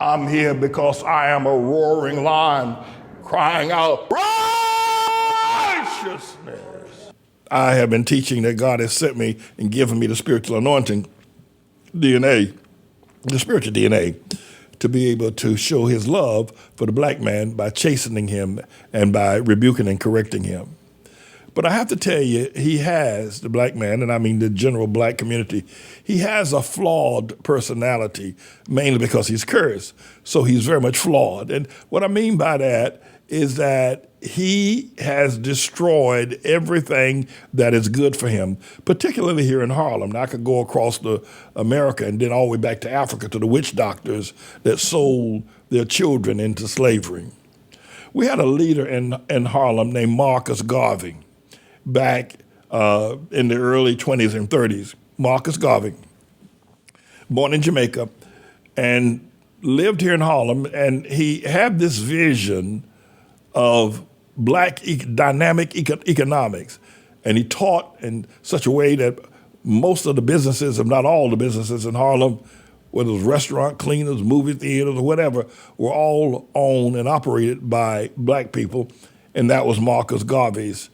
I'm here because I am a roaring lion crying out righteousness. I have been teaching that God has sent me and given me the spiritual anointing, DNA, the spiritual DNA, to be able to show his love for the black man by chastening him and by rebuking and correcting him. But I have to tell you, he has, the black man, and I mean the general black community, he has a flawed personality, mainly because he's cursed. So he's very much flawed. And what I mean by that is that he has destroyed everything that is good for him, particularly here in Harlem. Now, I could go across America and then all the way back to Africa to the witch doctors that sold their children into slavery. We had a leader in Harlem named Marcus Garvey back in the early 20s and 30s. Marcus Garvey, born in Jamaica and lived here in Harlem, and he had this vision of black dynamic economics. And he taught in such a way that most of the businesses, if not all the businesses in Harlem, whether it was restaurant cleaners, movie theaters, or whatever, were all owned and operated by black people. And that was Marcus Garvey's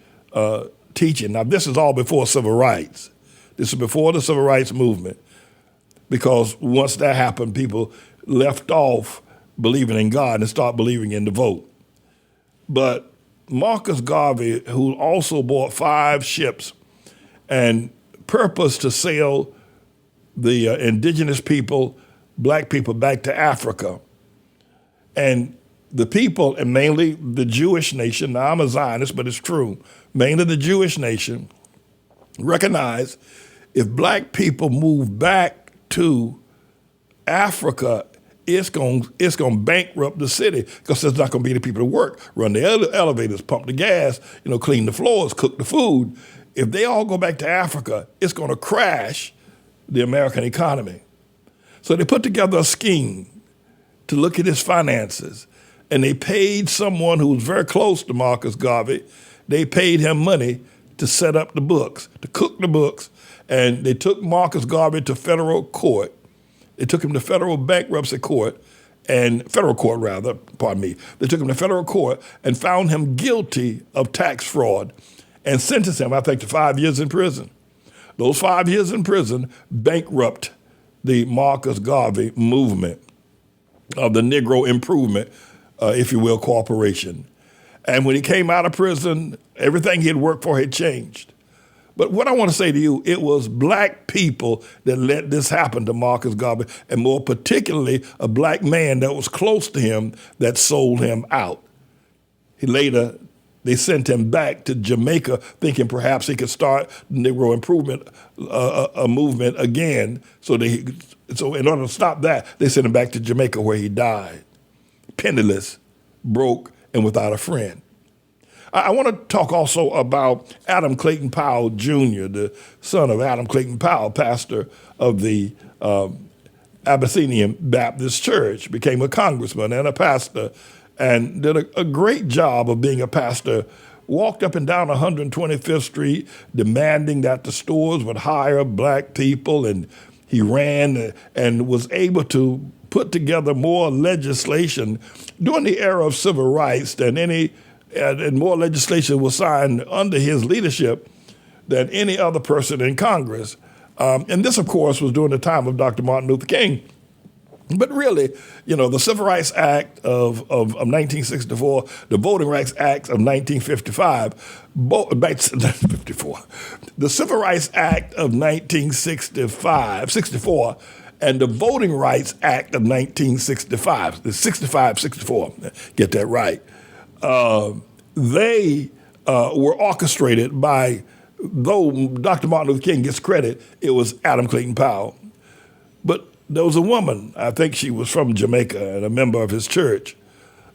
teaching. Now, this is all before civil rights. This is before the civil rights movement, because once that happened, people left off believing in God and started believing in the vote. But Marcus Garvey, who also bought 5 ships and purposed to sail the indigenous people, black people, back to Africa. And the people, and mainly the Jewish nation, now I'm a Zionist, but it's true, mainly the Jewish nation, recognized if black people move back to Africa, it's going to bankrupt the city, because there's not going to be any people to work, run the elevators, pump the gas, clean the floors, cook the food. If they all go back to Africa, it's going to crash the American economy. So they put together a scheme to look at his finances, and they paid someone who was very close to Marcus Garvey. They paid him money to set up the books, to cook the books, and they took Marcus Garvey to federal court. They took him to federal bankruptcy court, and federal court rather, pardon me. They took him to federal court and found him guilty of tax fraud and sentenced him, I think, to 5 years in prison. Those 5 years in prison bankrupt the Marcus Garvey movement of the Negro Improvement, if you will, Corporation. And when he came out of prison, everything he had worked for had changed. But what I want to say to you, it was black people that let this happen to Marcus Garvey, and more particularly a black man that was close to him that sold him out. They sent him back to Jamaica, thinking perhaps he could start the Negro Improvement movement again. So in order to stop that, they sent him back to Jamaica, where he died, penniless, broke, and without a friend. I want to talk also about Adam Clayton Powell Jr., the son of Adam Clayton Powell, pastor of the Abyssinian Baptist Church, became a congressman and a pastor, and did a great job of being a pastor. Walked up and down 125th Street demanding that the stores would hire black people, and he ran and was able to put together more legislation during the era of civil rights than and more legislation was signed under his leadership than any other person in Congress. And this, of course, was during the time of Dr. Martin Luther King. But really, the Civil Rights Act of 1964, the Voting Rights Act of 1955, the Civil Rights Act of 1964, and the Voting Rights Act of 1965, the 64, get that right. They were orchestrated by, though Dr. Martin Luther King gets credit, it was Adam Clayton Powell. But there was a woman, I think she was from Jamaica and a member of his church,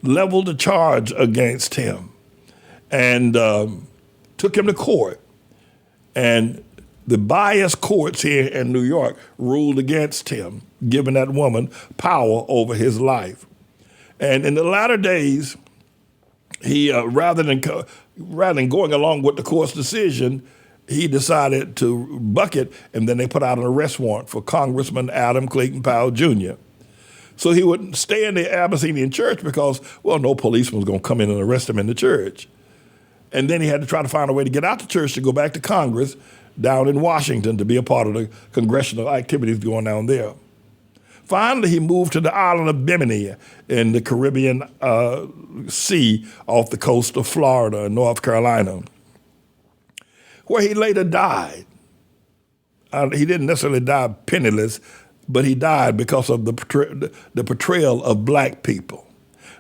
leveled a charge against him and took him to court. And the biased courts here in New York ruled against him, giving that woman power over his life. And in the latter days, he, rather than going along with the court's decision, he decided to buck it, and then they put out an arrest warrant for Congressman Adam Clayton Powell Jr. So he would stay in the Abyssinian church because, well, no policeman was going to come in and arrest him in the church. And then he had to try to find a way to get out the church to go back to Congress down in Washington to be a part of the congressional activities going down there. Finally, he moved to the island of Bimini in the Caribbean Sea off the coast of Florida and North Carolina, where he later died. He didn't necessarily die penniless, but he died because of the portrayal of black people.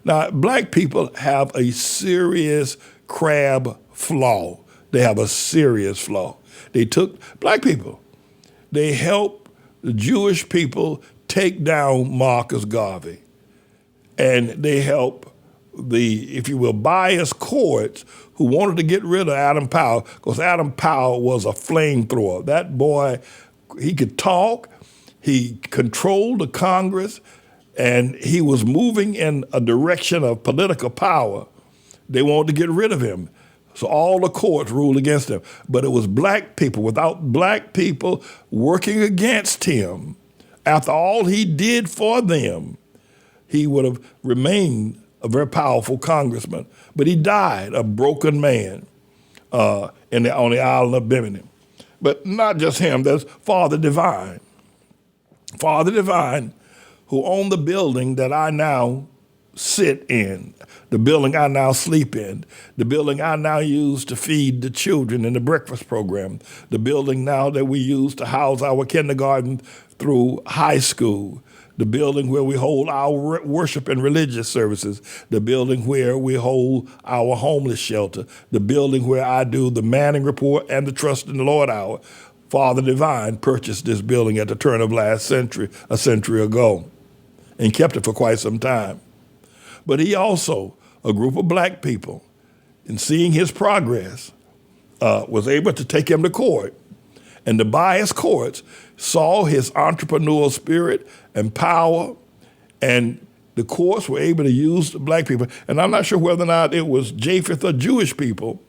Now, black people have a serious crab flaw. They have a serious flaw. Black people, they helped the Jewish people take down Marcus Garvey. And they helped the, if you will, biased courts who wanted to get rid of Adam Powell, because Adam Powell was a flamethrower. That boy, he could talk, he controlled the Congress, and he was moving in a direction of political power. They wanted to get rid of him. So all the courts ruled against him. But it was black people. Without black people working against him, after all he did for them, he would have remained a very powerful congressman. But he died a broken man on the island of Bimini. But not just him, there's Father Divine. Father Divine, who owned the building that I now sit in, the building I now sleep in, the building I now use to feed the children in the breakfast program, the building now that we use to house our kindergarten through high school, the building where we hold our worship and religious services, the building where we hold our homeless shelter, the building where I do the Manning Report and the Trust in the Lord Hour. Father Divine purchased this building at the turn of last century, a century ago, and kept it for quite some time. But he also, a group of black people, in seeing his progress, was able to take him to court. And the biased courts saw his entrepreneurial spirit and power, and the courts were able to use the black people. And I'm not sure whether or not it was Japheth or Jewish people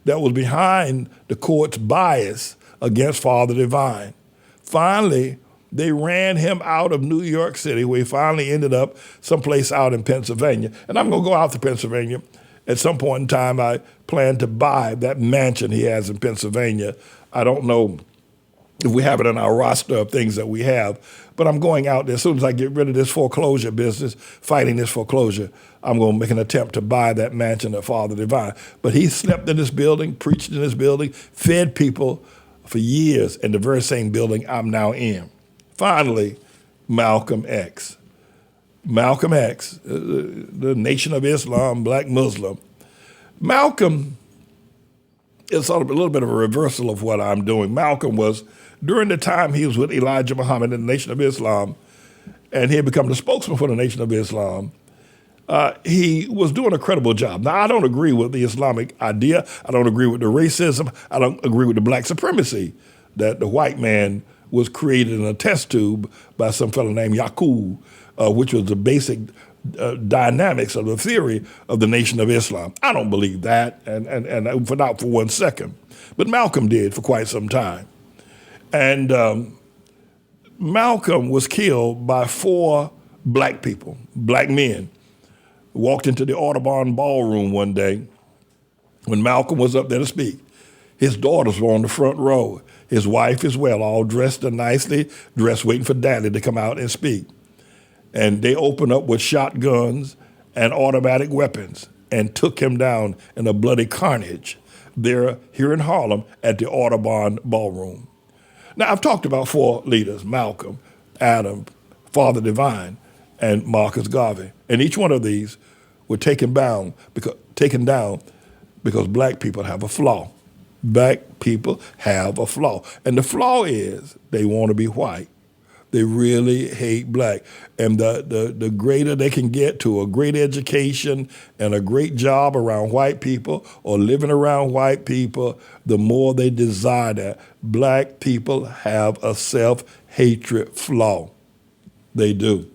that was behind the court's bias against Father Divine. Finally, they ran him out of New York City, where he finally ended up someplace out in Pennsylvania. And I'm going to go out to Pennsylvania. At some point in time, I plan to buy that mansion he has in Pennsylvania. I don't know if we have it on our roster of things that we have, but I'm going out there. As soon as I get rid of this foreclosure business, fighting this foreclosure, I'm going to make an attempt to buy that mansion of Father Divine. But he slept in this building, preached in this building, fed people for years in the very same building I'm now in. Finally, Malcolm X. Malcolm X, the Nation of Islam, black Muslim. Malcolm is sort of a little bit of a reversal of what I'm doing. Malcolm was, during the time he was with Elijah Muhammad in the Nation of Islam, and he had become the spokesman for the Nation of Islam, he was doing a credible job. Now, I don't agree with the Islamic idea. I don't agree with the racism. I don't agree with the black supremacy that the white man was created in a test tube by some fellow named Yaqub, which was the basic dynamics of the theory of the Nation of Islam. I don't believe that, and for not for 1 second. But Malcolm did for quite some time. And Malcolm was killed by 4 black people, black men, walked into the Audubon ballroom one day when Malcolm was up there to speak. His daughters were on the front row. His wife as well, all dressed and nicely dressed, waiting for Daddy to come out and speak. And they opened up with shotguns and automatic weapons and took him down in a bloody carnage there here in Harlem at the Audubon ballroom. Now, I've talked about 4 leaders, Malcolm, Adam, Father Divine, and Marcus Garvey. And each one of these were taken down because black people have a flaw. Black people have a flaw. And the flaw is they want to be white. They really hate black. And the greater they can get to a great education and a great job around white people or living around white people, the more they desire that. Black people have a self-hatred flaw. They do.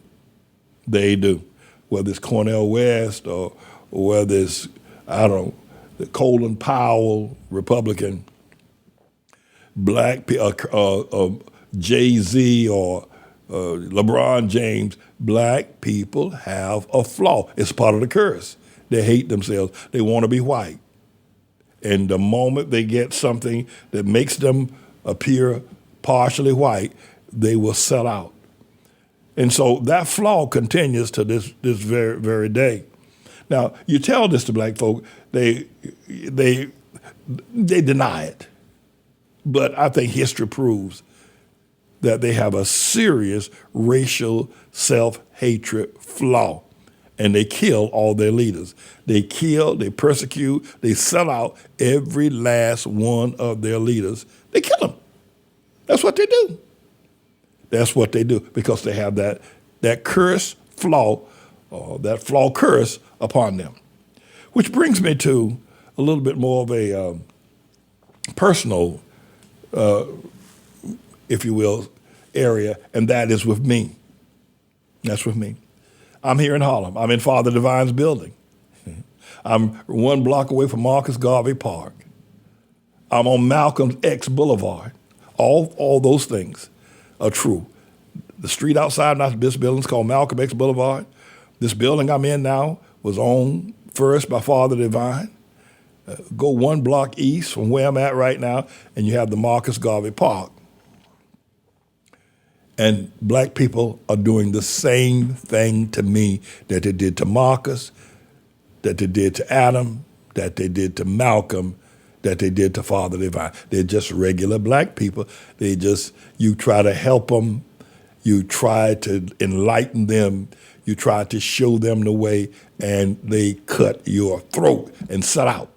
They do. Whether it's Cornel West or whether it's, I don't know, the Colin Powell, Republican, black Jay-Z or LeBron James, black people have a flaw. It's part of the curse. They hate themselves. They want to be white. And the moment they get something that makes them appear partially white, they will sell out. And so that flaw continues to this very, very day. Now, you tell this to black folk, they deny it. But I think history proves that they have a serious racial self-hatred flaw. And they kill all their leaders. They kill, they persecute, they sell out every last one of their leaders. They kill them. That's what they do. That's what they do because they have that curse flaw, that flaw curse upon them. Which brings me to a little bit more of a personal, if you will, area, and that is with me. That's with me. I'm here in Harlem. I'm in Father Divine's building. I'm 1 block away from Marcus Garvey Park. I'm on Malcolm X Boulevard. All those things are true. The street outside this building is called Malcolm X Boulevard. This building I'm in now was owned first by Father Divine. Go 1 block east from where I'm at right now, and you have the Marcus Garvey Park. And black people are doing the same thing to me that they did to Marcus, that they did to Adam, that they did to Malcolm, that they did to Father Divine. They're just regular black people. You try to help them. You try to enlighten them. You try to show them the way, and they cut your throat and set out.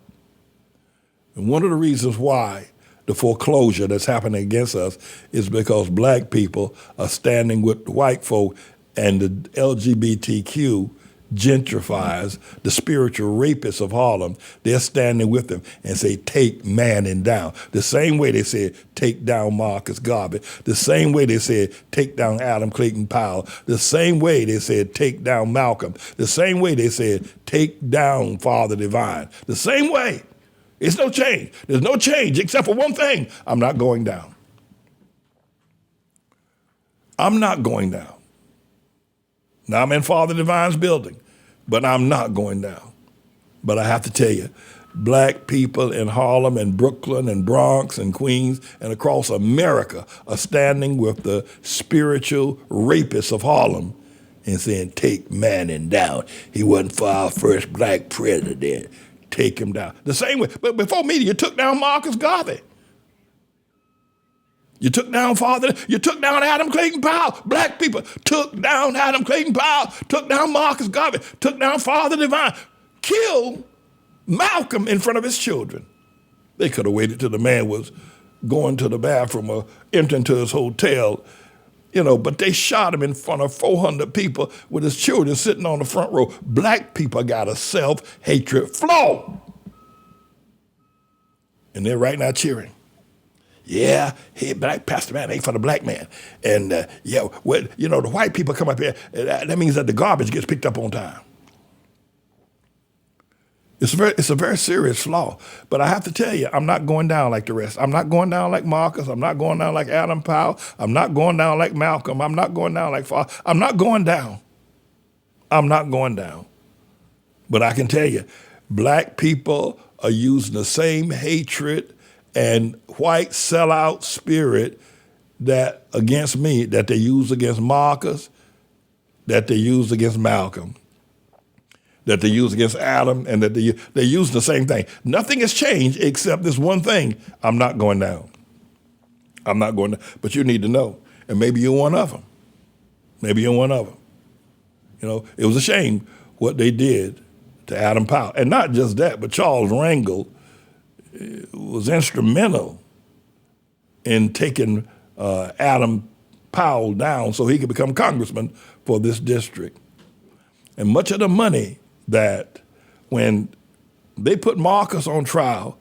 And one of the reasons why the foreclosure that's happening against us is because black people are standing with white folk, and the LGBTQ gentrifiers, the spiritual rapists of Harlem, they're standing with them and say, take Manning down. The same way they said, take down Marcus Garvey. The same way they said, take down Clayton Powell. The same way they said, take down Malcolm. The same way they said, take down Father Divine. The same way. It's no change. There's no change except for one thing. I'm not going down. I'm not going down. Now I'm in Father Divine's building, but I'm not going down. But I have to tell you, black people in Harlem and Brooklyn and Bronx and Queens and across America are standing with the spiritual rapists of Harlem and saying, take Manning down. He wasn't for our first black president. Take him down. The same way. But before me, you took down Marcus Garvey. You took down you took down Clayton Powell. Black people took down Clayton Powell, took down Marcus Garvey, took down Father Divine, killed Malcolm in front of his children. They could have waited till the man was going to the bathroom or entering to his hotel, but they shot him in front of 400 people with his children sitting on the front row. Black people got a self-hatred flaw. And they're right now cheering. Yeah, hey, black pastor man ain't for the black man. And the white people come up here, that means that the garbage gets picked up on time. It's a very serious flaw. But I have to tell you, I'm not going down like the rest. I'm not going down like Marcus. I'm not going down like Adam Powell. I'm not going down like Malcolm. I'm not going down like Father. I'm not going down. I'm not going down. But I can tell you, black people are using the same hatred and white sellout spirit that against me, that they use against Marcus, that they use against Malcolm, that they use against Adam, and that they use the same thing. Nothing has changed except this one thing. I'm not going down. I'm not going down. But you need to know, and maybe you're one of them. Maybe you're one of them. It was a shame what they did to Adam Powell. And not just that, but Charles Rangel was instrumental in taking Adam Powell down so he could become congressman for this district. And much of the money that when they put Marcus on trial,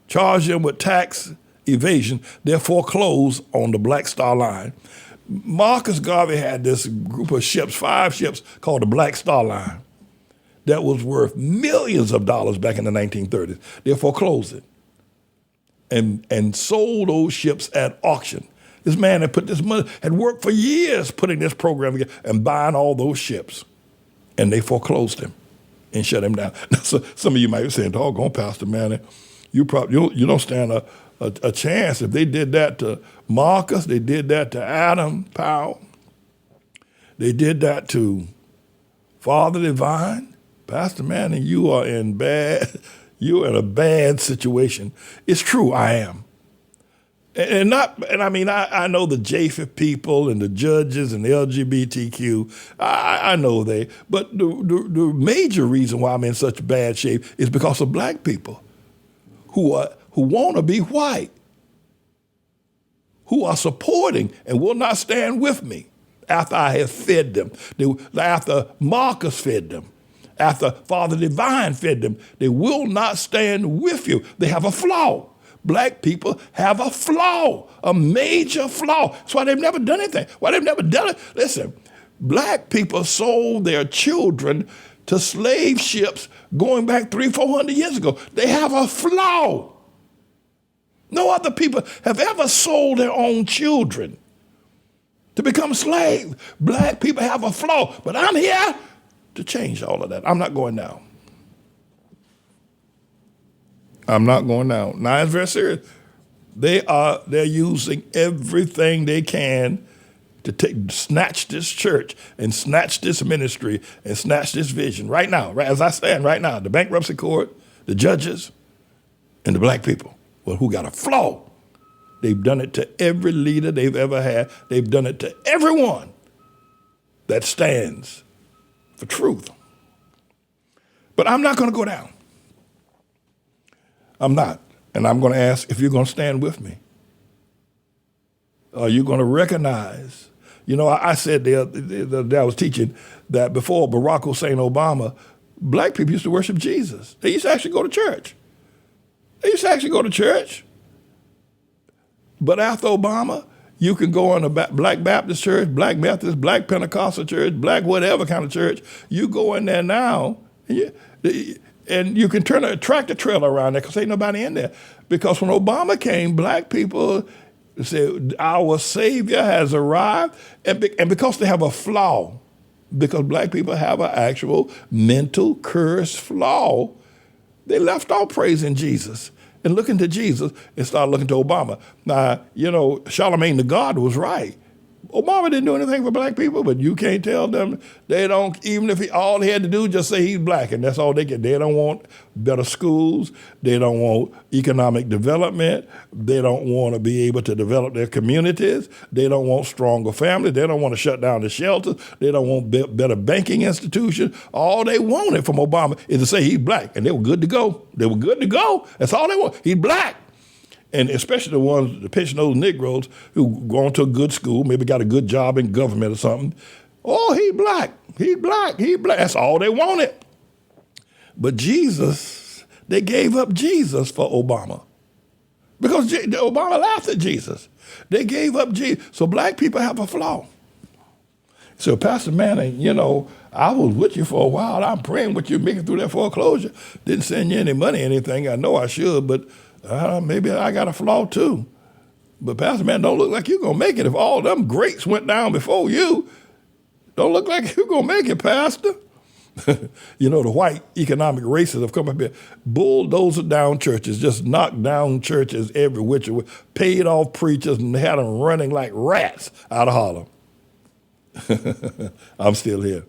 charged him with tax evasion, they're foreclosed on the Black Star Line. Marcus Garvey had this group of ships, 5 ships, called the Black Star Line, that was worth millions of dollars back in the 1930s. They foreclosed it and sold those ships at auction. This man that put this money, had worked for years putting this program together and buying all those ships. And they foreclosed him and shut him down. Now, so some of you might be saying, doggone, Pastor Manning, you don't stand a chance. If they did that to Marcus, they did that to Adam Powell, they did that to Father Divine, Pastor Manning, you're in a bad situation. It's true, I am. I know the Japheth people and the judges and the LGBTQ. I know but the major reason why I'm in such bad shape is because of black people who want to be white, who are supporting and will not stand with me after I have fed them, after Marcus fed them, after Father Divine fed them. They will not stand with you. They have a flaw. Black people have a flaw, a major flaw. That's why they've never done anything. Why they've never done it. Listen, black people sold their children to slave ships going back 300-400 years ago. They have a flaw. No other people have ever sold their own children to become slaves. Black people have a flaw, but I'm here to change all of that. I'm not going down. I'm not going down. Now, it's very serious. They're using everything they can to snatch this church and snatch this ministry and snatch this vision right now, right as I stand right now. The bankruptcy court, the judges, and the black people, who got a flaw. They've done it to every leader they've ever had. They've done it to everyone that stands for truth. But I'm not going to go down. I'm not. And I'm going to ask if you're going to stand with me. Are you going to recognize? I said the other day I was teaching that before Barack Hussein Obama, black people used to worship Jesus. They used to actually go to church. But after Obama, you can go in a black Baptist church, black Methodist, black Pentecostal church, black whatever kind of church. You go in there now, and you can turn a tractor trailer around there because ain't nobody in there. Because when Obama came, black people said, our Savior has arrived. And because they have a flaw, because black people have an actual mental curse flaw, they left off praising Jesus and looking to Jesus and started looking to Obama. Now, Charlemagne the God was right. Obama didn't do anything for black people, but you can't tell them they don't, even if all he had to do just say he's black, and that's all they get. They don't want better schools. They don't want economic development. They don't want to be able to develop their communities. They don't want stronger families. They don't want to shut down the shelters. They don't want better banking institutions. All they wanted from Obama is to say he's black, and they were good to go. That's all they want. He's black. And especially the pension-those Negroes who gone to a good school, maybe got a good job in government or something. Oh, he black. That's all they wanted. But Jesus, they gave up Jesus for Obama. Because Obama laughed at Jesus. They gave up Jesus. So black people have a flaw. So Pastor Manning, I was with you for a while. I'm praying with you, making through that foreclosure. Didn't send you any money or anything. I know I should, but maybe I got a flaw too. But Pastor Man, don't look like you're going to make it. If all them greats went down before you, don't look like you're going to make it, Pastor. The white economic racists have come up here, bulldozer down churches, just knocked down churches every which way, paid off preachers and had them running like rats out of Harlem. I'm still here.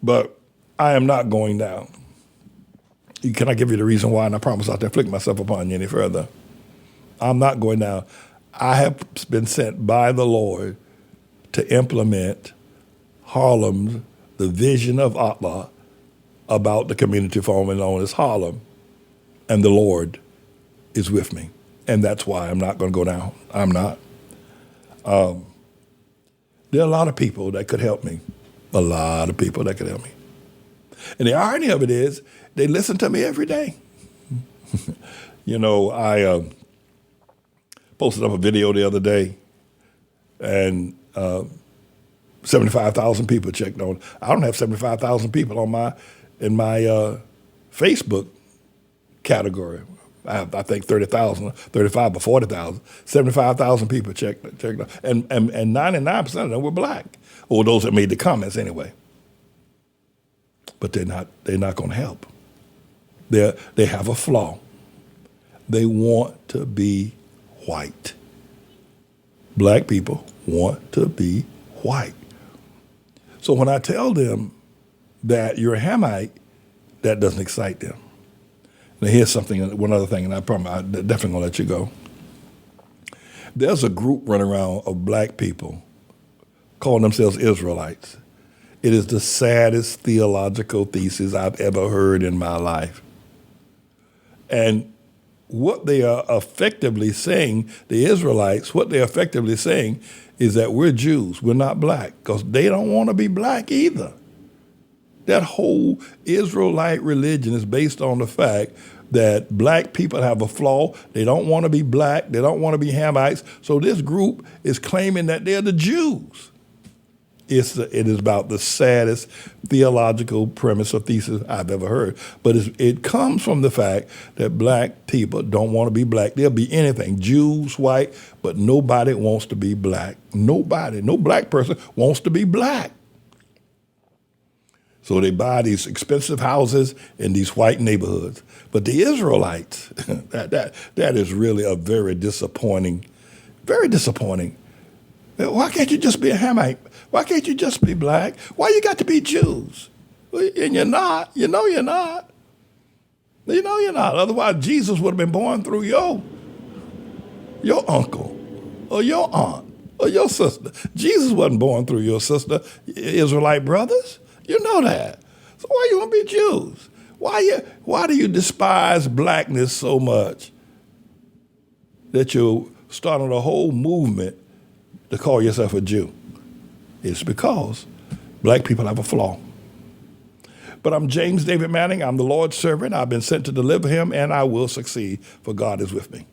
But I am not going down. Can I give you the reason why? And I promise not to inflict myself upon you any further. I'm not going down. I have been sent by the Lord to implement Harlem's, the vision of ATLAH about the community formerly known as Harlem. And the Lord is with me. And that's why I'm not going to go down. I'm not. There are a lot of people that could help me. A lot of people that could help me. And the irony of it is, they listen to me every day. I posted up a video the other day, and 75,000 people checked on. I don't have 75,000 people in my Facebook category. I think 30,000, 35 or 40,000, 75,000 people checked out. And 99% of them were black, or those that made the comments anyway. But they're not going to help. They have a flaw. They want to be white. Black people want to be white. So when I tell them that you're a Hamite, that doesn't excite them. Now here's one other thing, and I promise I'm definitely gonna let you go. There's a group running around of black people calling themselves Israelites. It is the saddest theological thesis I've ever heard in my life. And what they are effectively saying, the Israelites, what they're effectively saying is that we're Jews, we're not black, because they don't want to be black either. That whole Israelite religion is based on the fact that black people have a flaw. They don't want to be black. They don't want to be Hamites. So this group is claiming that they're the Jews. It is about the saddest theological premise or thesis I've ever heard. But it comes from the fact that black people don't want to be black. They'll be anything, Jews, white, but nobody wants to be black. Nobody, no black person wants to be black. So they buy these expensive houses in these white neighborhoods. But the Israelites, that is really a very disappointing. Why can't you just be a Hamite? Why can't you just be black? Why you got to be Jews? And you're not. You know you're not. You know you're not. Otherwise, Jesus would have been born through your uncle or your aunt or your sister. Jesus wasn't born through your sister, Israelite brothers. You know that. So why you want to be Jews? Why do you despise blackness so much that you're starting a whole movement to call yourself a Jew? It's because black people have a flaw. But I'm James David Manning. I'm the Lord's servant. I've been sent to deliver him, and I will succeed, for God is with me.